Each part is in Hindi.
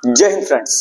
जय हिंद फ्रेंड्स।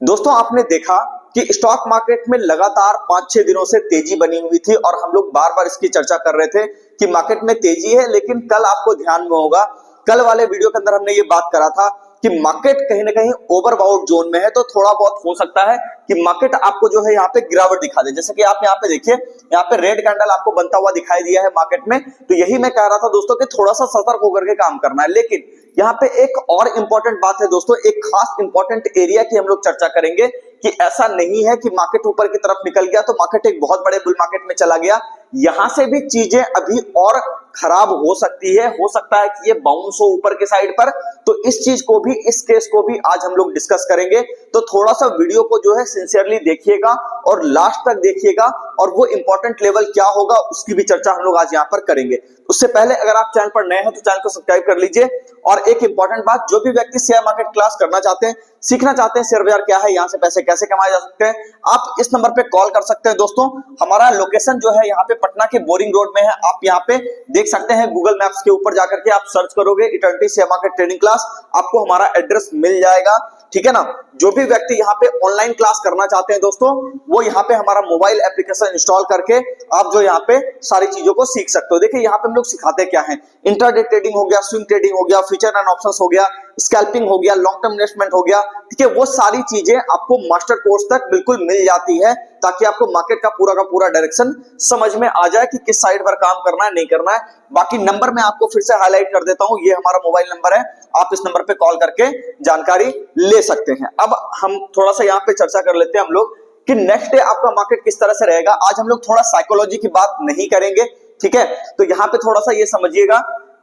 दोस्तों, आपने देखा कि स्टॉक मार्केट में लगातार 5-6 दिनों से तेजी बनी हुई थी और हम लोग बार बार इसकी चर्चा कर रहे थे कि मार्केट में तेजी है। लेकिन कल आपको ध्यान में होगा, कल वाले वीडियो के अंदर हमने ये बात करा था कि मार्केट कहीं ना कहीं ओवरबाउट जोन में है, तो थोड़ा बहुत हो सकता है कि मार्केट आपको जो है यहाँ पे गिरावट दिखा दे। जैसे कि आप यहाँ पे देखिए, यहाँ पे रेड कैंडल आपको बनता हुआ दिखाई दिया है मार्केट में। तो यही मैं कह रहा था दोस्तों कि थोड़ा सा सतर्क होकर के काम करना है। लेकिन यहाँ पे एक और इंपॉर्टेंट बात है दोस्तों, एक खास इंपॉर्टेंट एरिया की हम लोग चर्चा करेंगे कि ऐसा नहीं है कि मार्केट ऊपर की तरफ निकल गया तो मार्केट एक बहुत बड़े बुल मार्केट में चला गया। यहां से भी चीजें अभी और खराब हो सकती है, हो सकता है कि ये बाउंस हो ऊपर के साइड पर। तो इस चीज को भी, इस केस को भी आज हम लोग डिस्कस करेंगे। तो थोड़ा सा वीडियो को जो है सिंसियरली देखिएगा और लास्ट तक देखिएगा, और वो इंपॉर्टेंट लेवल क्या होगा उसकी भी चर्चा हम लोग आज यहाँ पर करेंगे। उससे पहले अगर आप चैनल पर नए हैं तो चैनल को सब्सक्राइब कर लीजिए। और एक इंपॉर्टेंट बात, जो भी व्यक्ति शेयर मार्केट क्लास करना चाहते हैं, सीखना चाहते हैं शेयर बाजार क्या है, यहाँ से पैसे कैसे कमाए जा सकते हैं, आप इस नंबर पे कॉल कर सकते हैं। दोस्तों, हमारा लोकेशन जो है यहाँ पे पटना के बोरिंग रोड में है। आप यहाँ पे देख सकते हैं, गूगल मैप्स के ऊपर जाकर के आप सर्च करोगे eternity share market training class, आपको हमारा एड्रेस मिल जाएगा। ठीक है ना। जो भी व्यक्ति यहाँ पे ऑनलाइन क्लास करना चाहते हैं दोस्तों, वो यहाँ पे हमारा मोबाइल एप्लीकेशन इंस्टॉल करके आप जो यहाँ पे सारी चीजों को सीख सकते हो। देखिए यहाँ पे हम लोग सिखाते क्या है, इंट्राडे ट्रेडिंग हो गया, स्विंग ट्रेडिंग हो गया, फ्यूचर एंड ऑप्शंस हो गया, स्कैल्पिंग हो गया, लॉन्ग टर्म इन्वेस्टमेंट हो गया। ठीक है, वो सारी चीजें आपको मास्टर कोर्स तक बिल्कुल मिल जाती है, ताकि आपको मार्केट का पूरा डायरेक्शन समझ में आ जाए कि किस साइड पर काम करना है, नहीं करना है। बाकी नंबर मैं आपको फिर से हाईलाइट कर देता हूं, ये हमारा मोबाइल नंबर है, आप इस नंबर पे कॉल करके जानकारी ले सकते हैं। अब हम थोड़ा सा यहाँ पे चर्चा कर लेते हैं हम लोग कि नेक्स्ट डे आपका मार्केट किस तरह से रहेगा। आज हम लोग थोड़ा साइकोलॉजी की बात नहीं करेंगे, ठीक है। तो यहाँ पे थोड़ा सा ये समझिएगा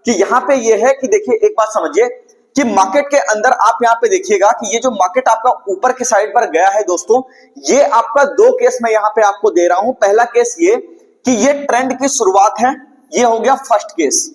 कि यहाँ पे ये है कि देखिए, एक बात समझिए कि मार्केट के अंदर आप यहाँ पे देखिएगा कि ये जो मार्केट आपका ऊपर के साइड पर गया है दोस्तों, ये आपका दो केस मैं यहाँ पे आपको दे रहा हूं। पहला केस ये कि ये ट्रेंड की शुरुआत है, ये हो गया फर्स्ट केस।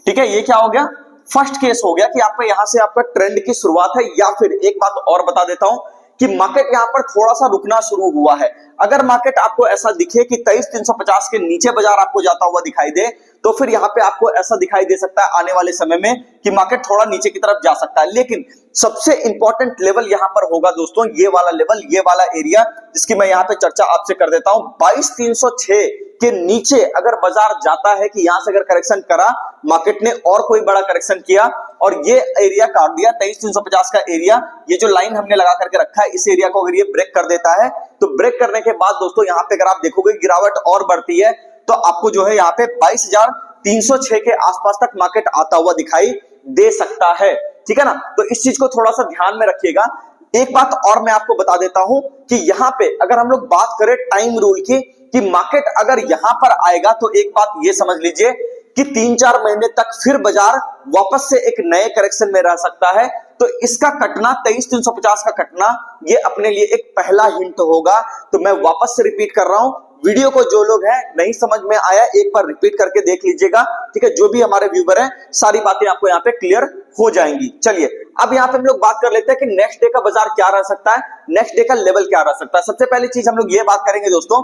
ठीक है, ये क्या हो गया, फर्स्ट केस हो गया कि आपका यहां से आपका ट्रेंड की शुरुआत है। या फिर एक बात और बता देता हूं कि मार्केट यहां पर थोड़ा सा रुकना शुरू हुआ है। अगर मार्केट आपको ऐसा दिखे कि 23,350 के नीचे बाजार आपको जाता हुआ दिखाई दे, तो फिर यहां पे आपको ऐसा दिखाई दे सकता है आने वाले समय में कि मार्केट थोड़ा नीचे की तरफ जा सकता है। लेकिन सबसे इंपॉर्टेंट लेवल यहां पर होगा दोस्तों, ये वाला लेवल, ये वाला एरिया, जिसकी मैं यहां पे चर्चा आपसे कर देता हूं। 22,306 के नीचे अगर बाजार जाता है कि यहां से अगर करेक्शन करा मार्केट ने और कोई बड़ा करेक्शन किया और ये एरिया काट दिया 23,350 का एरिया, ये जो लाइन हमने लगा करके रखा है, इस एरिया को अगर ये ब्रेक कर देता है, तो ब्रेक करने के बाद दोस्तों यहां पे अगर आप देखोगे गिरावट और बढ़ती है, तो आपको जो है यहाँ पे 22,306 के आसपास तक मार्केट आता हुआ दिखाई दे सकता है। ठीक है ना। तो इस चीज को थोड़ा सा ध्यान में रखिएगा। एक बात और मैं आपको बता देता हूं कि यहां पे अगर हम लोग बात करें टाइम रूल की, कि मार्केट अगर यहां पर आएगा, तो एक बात ये समझ लीजिए कि 3-4 महीने तक फिर बाजार वापस से एक नए करेक्शन में रह सकता है। तो इसका कटना, 23,350 का कटना, ये अपने लिए एक पहला हिंट होगा। तो मैं वापस से रिपीट कर रहा हूं, वीडियो को जो लोग हैं नहीं समझ में आया, एक बार रिपीट करके देख लीजिएगा। ठीक है, जो भी हमारे व्यूवर हैं, सारी बातें आपको यहाँ पे क्लियर हो जाएंगी। चलिए, अब यहाँ पे हम लोग बात कर लेते हैं कि नेक्स्ट डे का बाजार क्या रह सकता है, नेक्स्ट डे का लेवल क्या रह सकता है। सबसे पहली चीज हम लोग ये बात करेंगे दोस्तों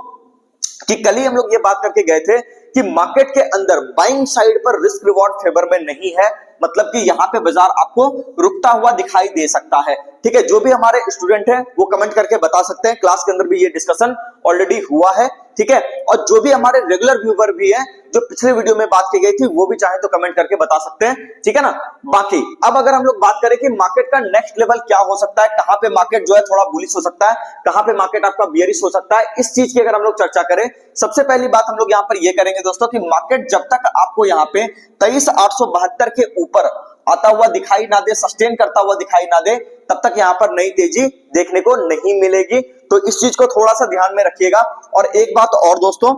कि कल ही हम लोग ये बात करके गए थे कि मार्केट के अंदर बाइंग साइड पर रिस्क रिवॉर्ड फेवर में नहीं है, मतलब कि यहां पे बाजार आपको रुकता हुआ दिखाई दे सकता है। ठीक है, जो भी हमारे स्टूडेंट हैं वो कमेंट करके बता सकते हैं, क्लास के अंदर भी ये डिस्कशन ऑलरेडी हुआ है। ठीक है, और जो भी हमारे रेगुलर व्यूवर भी हैं, जो पिछले वीडियो में बात की गई थी, वो भी चाहे तो कमेंट करके बता सकते हैं। ठीक है ना। बाकी अब अगर हम लोग बात करें कि मार्केट का नेक्स्ट लेवल क्या हो सकता है, कहां पे मार्केट जो है थोड़ा बुलिश हो सकता है, कहां पे मार्केट आपका बियरिश हो सकता है, इस चीज की अगर हम लोग चर्चा करें, सबसे पहली बात हम लोग यहां पर ये करेंगे दोस्तों कि मार्केट जब तक आपको यहां पे 23,872 के ऊपर आता हुआ दिखाई ना दे, सस्टेन करता हुआ दिखाई ना दे, तब तक यहां पर नई तेजी देखने को नहीं मिलेगी। तो इस चीज को थोड़ा सा ध्यान में रखिएगा। और एक बात और दोस्तों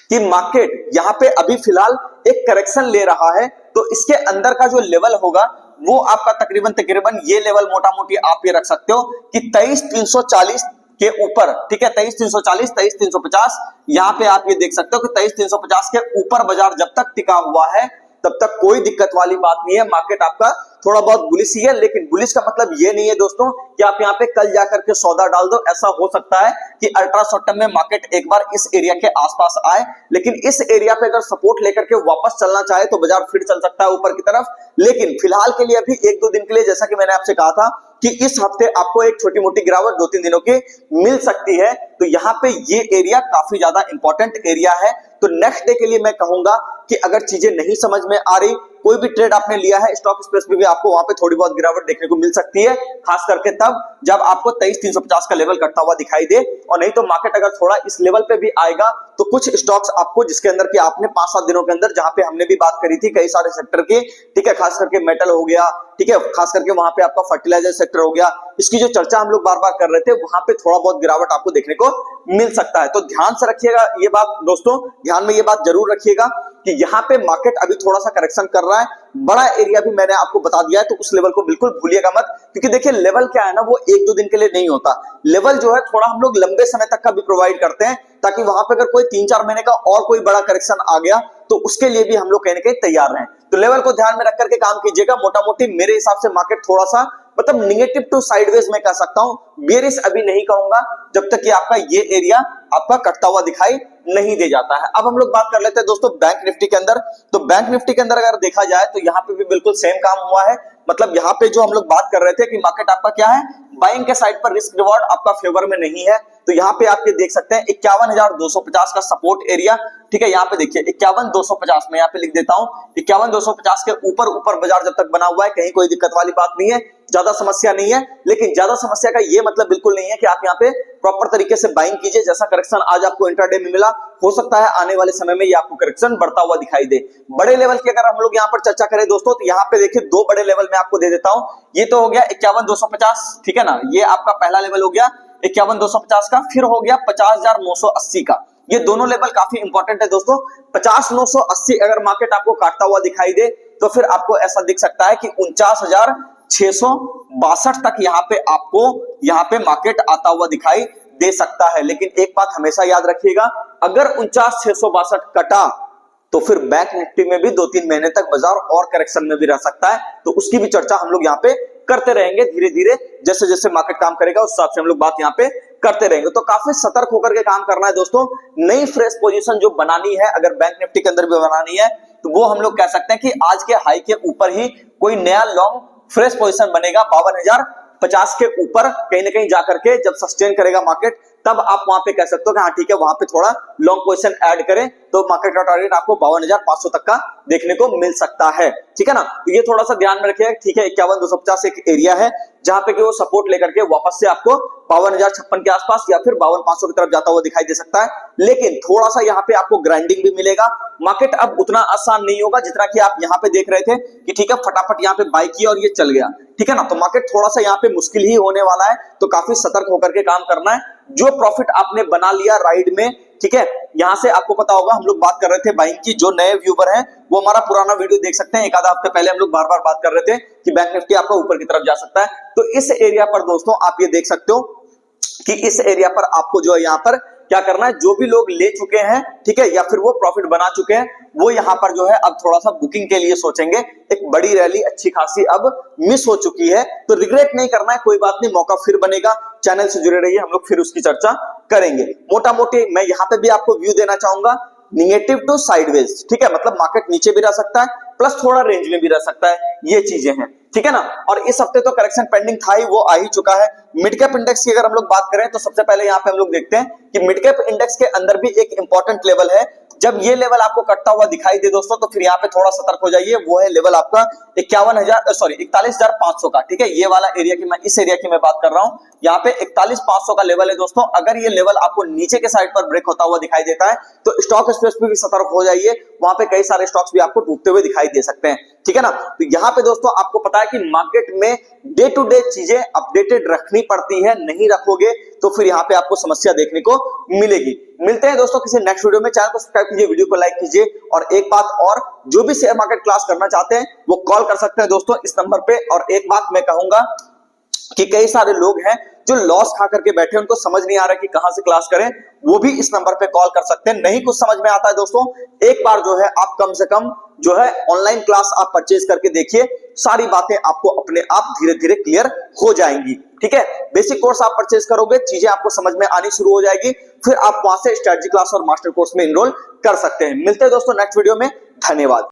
कि मार्केट यहां पे अभी फिलहाल एक करेक्शन ले रहा है, तो इसके अंदर का जो लेवल होगा वो आपका तकरीबन ये लेवल मोटा मोटी आप ये रख सकते हो कि 23,340 के ऊपर। ठीक है, 23,340, 23,350, यहां पे आप ये देख सकते हो कि 23,350 के ऊपर बाजार जब तक टिका हुआ है, तब तक कोई दिक्कत वाली बात नहीं है। मार्केट आपका थोड़ा बहुत बुलिश ही है, लेकिन बुलिश का मतलब ये नहीं है दोस्तों कि आप यहाँ पे कल जाकर के सौदा डाल दो। ऐसा हो सकता है कि अल्ट्रा शॉर्ट टर्म में मार्केट एक बार इस एरिया के आसपास आए, लेकिन इस एरिया पे अगर सपोर्ट लेकर के वापस चलना चाहे तो बाजार फिर चल सकता है ऊपर की तरफ। लेकिन फिलहाल के लिए अभी एक दो दिन के लिए, जैसा कि मैंने आपसे कहा था कि इस हफ्ते आपको एक छोटी मोटी गिरावट 2-3 दिनों की मिल सकती है, तो यहाँ पे ये एरिया काफी ज्यादा इंपॉर्टेंट एरिया है। तो नेक्स्ट डे के लिए मैं कहूंगा कि अगर चीजें नहीं समझ में आ रही, कोई भी ट्रेड आपने लिया है स्टॉक स्पेस में भी आपको वहां पे थोड़ी बहुत गिरावट देखने को मिल सकती है, खास करके तब जब आपको 23,350 का लेवल कटता हुआ दिखाई दे। और नहीं तो मार्केट अगर थोड़ा इस लेवल पे भी आएगा तो कुछ स्टॉक्स आपको, जिसके अंदर कि आपने 5-7 दिनों के अंदर, जहां पे हमने भी बात करी थी कई सारे सेक्टर की, ठीक है, खास करके मेटल हो गया, ठीक है, खास करके वहां पे आपका फर्टिलाइजर सेक्टर हो गया, इसकी जो चर्चा हम लोग बार बार कर रहे थे, वहां पे थोड़ा बहुत गिरावट आपको देखने को मिल सकता है। तो ध्यान से रखिएगा ये बात दोस्तों, ध्यान में ये बात जरूर रखिएगा कि यहाँ पे मार्केट अभी थोड़ा सा करेक्शन कर रहा है। बड़ा एरिया भी मैंने आपको बता दिया है, तो उस लेवल को बिल्कुल भूलिएगा मत, क्योंकि देखिए लेवल क्या है ना, वो 1-2 दिन के लिए नहीं होता। लेवल जो है थोड़ा हम लोग लंबे समय तक का भी प्रोवाइड करते हैं, ताकि वहां पे अगर कोई 3-4 महीने का और कोई बड़ा करेक्शन आ गया तो उसके लिए भी हम लोग कहीं ना कहीं तैयार रहें। तो लेवल को ध्यान में रख करके काम कीजिएगा। मोटा मोटी मेरे हिसाब से मार्केट थोड़ा सा मतलब निगेटिव टू साइडवेज मैं कह सकता हूं, बेरिश अभी नहीं कहूंगा जब तक कि आपका ये एरिया आपका कटता हुआ दिखाई नहीं दे जाता है। अब हम लोग बात कर लेते हैं दोस्तों बैंक निफ्टी के अंदर। तो बैंक निफ्टी के अंदर अगर देखा जाए तो यहाँ पे भी बिल्कुल सेम काम हुआ है। मतलब यहाँ पे जो हम लोग बात कर रहे थे कि मार्केट आपका क्या है, बाइंग के साइड पर रिस्क रिवॉर्ड आपका फेवर में नहीं है, तो यहाँ पे आप ये देख सकते हैं 51,250 का सपोर्ट एरिया, ठीक है। यहाँ पे देखिए 51,250 में यहाँ पे लिख देता हूं, 51,250 के ऊपर ऊपर बाजार जब तक बना हुआ है कहीं कोई दिक्कत वाली बात नहीं है, ज्यादा समस्या नहीं है। लेकिन ज्यादा समस्या का ये मतलब बिल्कुल नहीं है कि आप यहाँ पे प्रॉपर तरीके से बाइंग कीजिए। जैसा करेक्शन आज आपको इंट्राडे में मिला, हो सकता है आने वाले समय में ये आपको करेक्शन बढ़ता हुआ दिखाई दे। बड़े लेवल की अगर हम लोग यहाँ पर चर्चा करें दोस्तों, तो यहाँ पे देखिए 2 बड़े लेवल में आपको दे देता हूं। ये तो हो गया 51,250, ठीक है ना, ये आपका पहला लेवल हो गया 51,250 का, फिर हो गया 50,980 का। ये दोनों लेवल काफी इंपॉर्टेंट है दोस्तों। 50,980 अगर मार्केट आपको काटता हुआ दिखाई दे तो फिर आपको ऐसा दिख सकता है कि 49,662 तक यहाँ पे आपको यहाँ पे मार्केट आता हुआ दिखाई दे सकता है। लेकिन एक बात हमेशा याद रखिएगा, अगर 49,662 कटा तो फिर बैंक निफ्टी में भी 2-3 महीने तक बाजार और करेक्शन में भी रह सकता है। तो उसकी भी चर्चा हम लोग यहाँ पे करते रहेंगे धीरे धीरे, जैसे जैसे मार्केट काम करेगा उस हिसाब से हम लोग बात यहाँ पे करते रहेंगे। तो काफी सतर्क होकर के काम करना है दोस्तों। नई फ्रेश पोजीशन जो बनानी है, अगर बैंक निफ्टी के अंदर भी बनानी है, तो वो हम लोग कह सकते हैं कि आज के हाई के ऊपर ही कोई नया लॉन्ग फ्रेश पोजीशन बनेगा। 52,050 के ऊपर कहीं ना कहीं जाकर के जब सस्टेन करेगा मार्केट, तब आप वहां पे कह सकते हो कि हाँ ठीक है, वहां पे थोड़ा लॉन्ग पोजीशन ऐड करें तो मार्केट का टारगेट आपको 52,500 तक का देखने को मिल सकता है, ठीक है ना। तो ये थोड़ा सा ध्यान में रखिएगा, ठीक है। 51,250 एक एरिया है जहां पे कि वो सपोर्ट लेकर के वापस से आपको 52,056 के आसपास या फिर 52,500 की तरफ जाता हुआ दिखाई दे सकता है। लेकिन थोड़ा सा यहाँ पे आपको ग्राइंडिंग भी मिलेगा। मार्केट अब उतना आसान नहीं होगा जितना कि आप यहाँ पे देख रहे थे कि ठीक है फटाफट यहाँ पे बाई किया और ये चल गया, ठीक है ना। तो मार्केट थोड़ा सा यहाँ पे मुश्किल ही होने वाला है, तो काफी सतर्क होकर के काम करना है। जो प्रॉफिट आपने बना लिया राइड में, ठीक है, यहां से आपको पता होगा हम लोग बात कर रहे थे बाइंग की। जो नए व्यूवर हैं वो हमारा पुराना वीडियो देख सकते हैं, एक आधा हफ्ते पहले हम लोग बार बार बात कर रहे थे कि बैंक निफ्टी आपका ऊपर की तरफ जा सकता है। तो इस एरिया पर दोस्तों आप ये देख सकते हो कि इस एरिया पर आपको जो है यहाँ पर क्या करना है, जो भी लोग ले चुके हैं, ठीक है, या फिर वो प्रॉफिट बना चुके हैं, वो यहाँ पर जो है अब थोड़ा सा बुकिंग के लिए सोचेंगे। एक बड़ी रैली अच्छी खासी अब मिस हो चुकी है, तो रिग्रेट नहीं करना है, कोई बात नहीं, मौका फिर बनेगा। चैनल से जुड़े रहिए, हम लोग फिर उसकी चर्चा करेंगे। मोटा मोटी मैं यहाँ पे भी आपको व्यू देना चाहूंगा, निगेटिव टू साइडवेज, ठीक है, मतलब मार्केट नीचे भी रह सकता है प्लस थोड़ा रेंज में भी रह सकता है, ये चीजें हैं, ठीक है ना। और इस हफ्ते तो करेक्शन पेंडिंग था ही, वो आ ही चुका है। मिड कैप इंडेक्स की अगर हम लोग बात करें तो सबसे पहले यहाँ पे हम लोग देखते हैं कि मिड कैप इंडेक्स के अंदर भी एक इंपॉर्टेंट लेवल है। जब ये लेवल आपको कटता हुआ दिखाई दे दोस्तों, तो फिर यहाँ पे थोड़ा सतर्क हो जाइए। वो है लेवल आपका 41,500 का, ठीक है, ये वाला एरिया की मैं इस एरिया की मैं बात कर रहा हूँ। यहाँ पे 41,500 का लेवल है दोस्तों। अगर ये लेवल आपको नीचे के साइड पर ब्रेक होता हुआ दिखाई देता है तो स्टॉक स्पेस पे भी सतर्क हो जाइए, वहां पे कई सारे स्टॉक्स भी आपको डूबते हुए दिखाई दे सकते हैं, ठीक है ना। तो यहाँ पे दोस्तों आपको पता है कि मार्केट में डे टू डे चीजें अपडेटेड रखनी पड़ती है, नहीं रखोगे तो फिर यहाँ पे आपको समस्या देखने को मिलेगी। मिलते हैं दोस्तों किसी नेक्स्ट वीडियो में। चैनल को सब्सक्राइब कीजिए, वीडियो को लाइक कीजिए, और एक बात और, जो भी शेयर मार्केट क्लास करना चाहते हैं वो कॉल कर सकते हैं दोस्तों इस नंबर पे। और एक बात मैं कहूंगा कि कई सारे लोग हैं जो लॉस खा करके बैठे, उनको समझ नहीं आ रहा कि कहां से क्लास करें, वो भी इस नंबर पे कॉल कर सकते हैं। नहीं कुछ समझ में आता है दोस्तों, एक बार जो है आप कम से कम जो है ऑनलाइन क्लास आप परचेज करके देखिए, सारी बातें आपको अपने आप धीरे धीरे क्लियर हो जाएंगी। ठीक है, बेसिक कोर्स आप परचेज करोगे, चीजें आपको समझ में आनी शुरू हो जाएगी, फिर आप वहां से स्ट्रेटजी क्लास और मास्टर कोर्स में इनरोल कर सकते हैं। मिलते हैं दोस्तों नेक्स्ट वीडियो में, धन्यवाद।